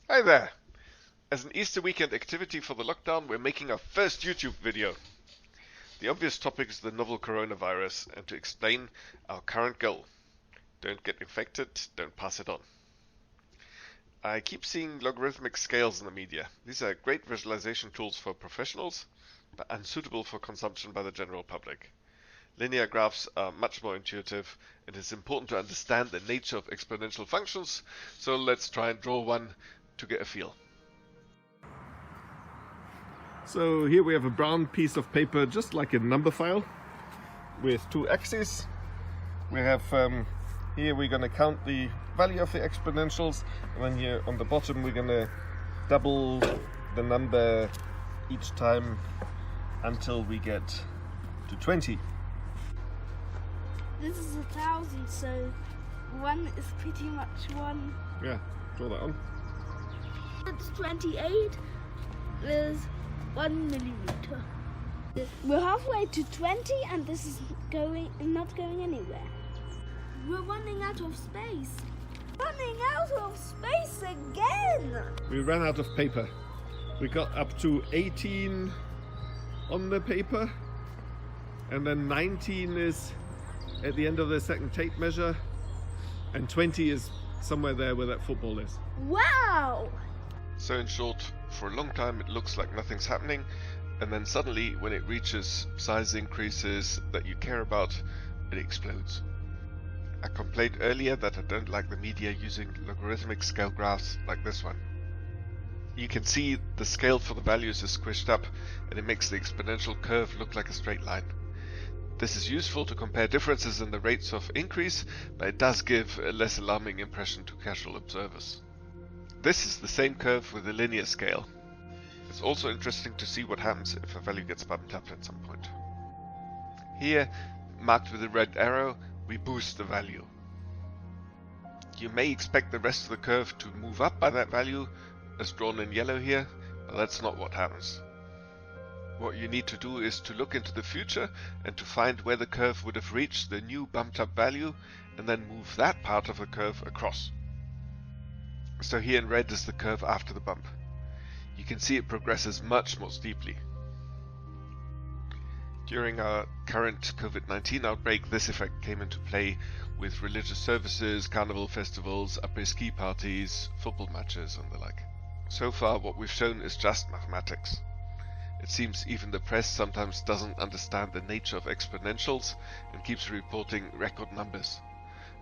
Hi there! As an Easter weekend activity for the lockdown, we're making our first YouTube video. The obvious topic is the novel coronavirus, and to explain our current goal. Don't get infected, don't pass it on. I keep seeing logarithmic scales in the media. These are great visualization tools for professionals, but unsuitable for consumption by the general public. Linear graphs are much more intuitive. It is important to understand the nature of exponential functions, so let's try and draw one to get a feel. So here we have a brown piece of paper, just like a number file, with two axes. We have here we're going to count the value of the exponentials, and then here on the bottom we're going to double the number each time until we get to 20. This is 1,000, so 1 is pretty much 1. Yeah, draw that on. It's 28 is 1 millimeter. We're halfway to 20 and this is not going anywhere. We're running out of space. Running out of space again! We ran out of paper. We got up to 18 on the paper, and then 19 is at the end of the second tape measure, and 20 is somewhere there where that football is. Wow! So in short, for a long time it looks like nothing's happening, and then suddenly when it reaches size increases that you care about, it explodes. I complained earlier that I don't like the media using logarithmic scale graphs like this one. You can see the scale for the values is squished up, and it makes the exponential curve look like a straight line. This is useful to compare differences in the rates of increase, but it does give a less alarming impression to casual observers. This is the same curve with a linear scale. It's also interesting to see what happens if a value gets bumped up at some point. Here, marked with a red arrow, we boost the value. You may expect the rest of the curve to move up by that value, as drawn in yellow here, but that's not what happens. What you need to do is to look into the future and to find where the curve would have reached the new bumped up value, and then move that part of the curve across. So here in red is the curve after the bump. You can see it progresses much more steeply. During our current COVID-19 outbreak, this effect came into play with religious services, carnival festivals, après ski parties, football matches and the like. So far what we've shown is just mathematics. It seems even the press sometimes doesn't understand the nature of exponentials and keeps reporting record numbers.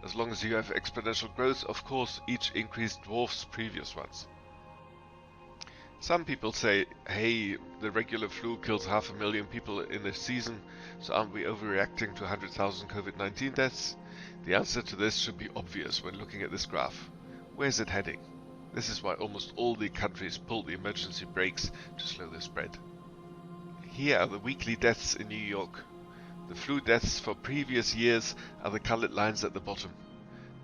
As long as you have exponential growth, of course, each increase dwarfs previous ones. Some people say, hey, the regular flu kills 500,000 people in a season, so aren't we overreacting to 100,000 COVID-19 deaths? The answer to this should be obvious when looking at this graph. Where's it heading? This is why almost all the countries pulled the emergency brakes to slow the spread. Here are the weekly deaths in New York. The flu deaths for previous years are the colored lines at the bottom.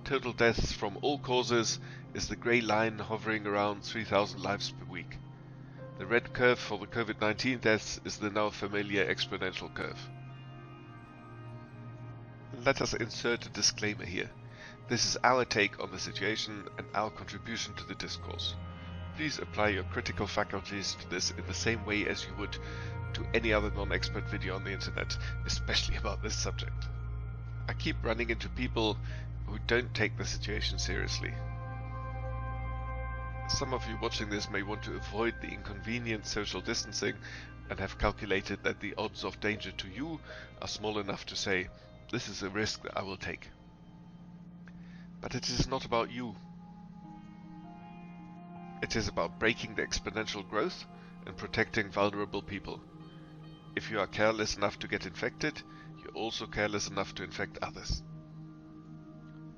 Total deaths from all causes is the grey line hovering around 3,000 lives per week. The red curve for the COVID-19 deaths is the now familiar exponential curve. Let us insert a disclaimer here. This is our take on the situation and our contribution to the discourse. Please apply your critical faculties to this in the same way as you would to any other non-expert video on the internet, especially about this subject. I keep running into people who don't take the situation seriously. Some of you watching this may want to avoid the inconvenient social distancing and have calculated that the odds of danger to you are small enough to say, this is a risk that I will take. But it is not about you. It is about breaking the exponential growth and protecting vulnerable people. If you are careless enough to get infected, you're also careless enough to infect others.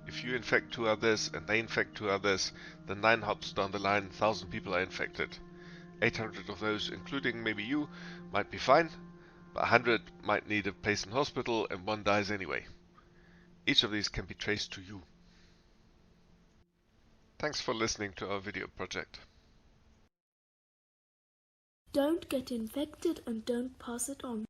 If you infect 2 others and they infect 2 others, then 9 hops down the line 1,000 people are infected. 800 of those, including maybe you, might be fine, but 100 might need a place in hospital and 1 dies anyway. Each of these can be traced to you. Thanks for listening to our video project. Don't get infected and don't pass it on.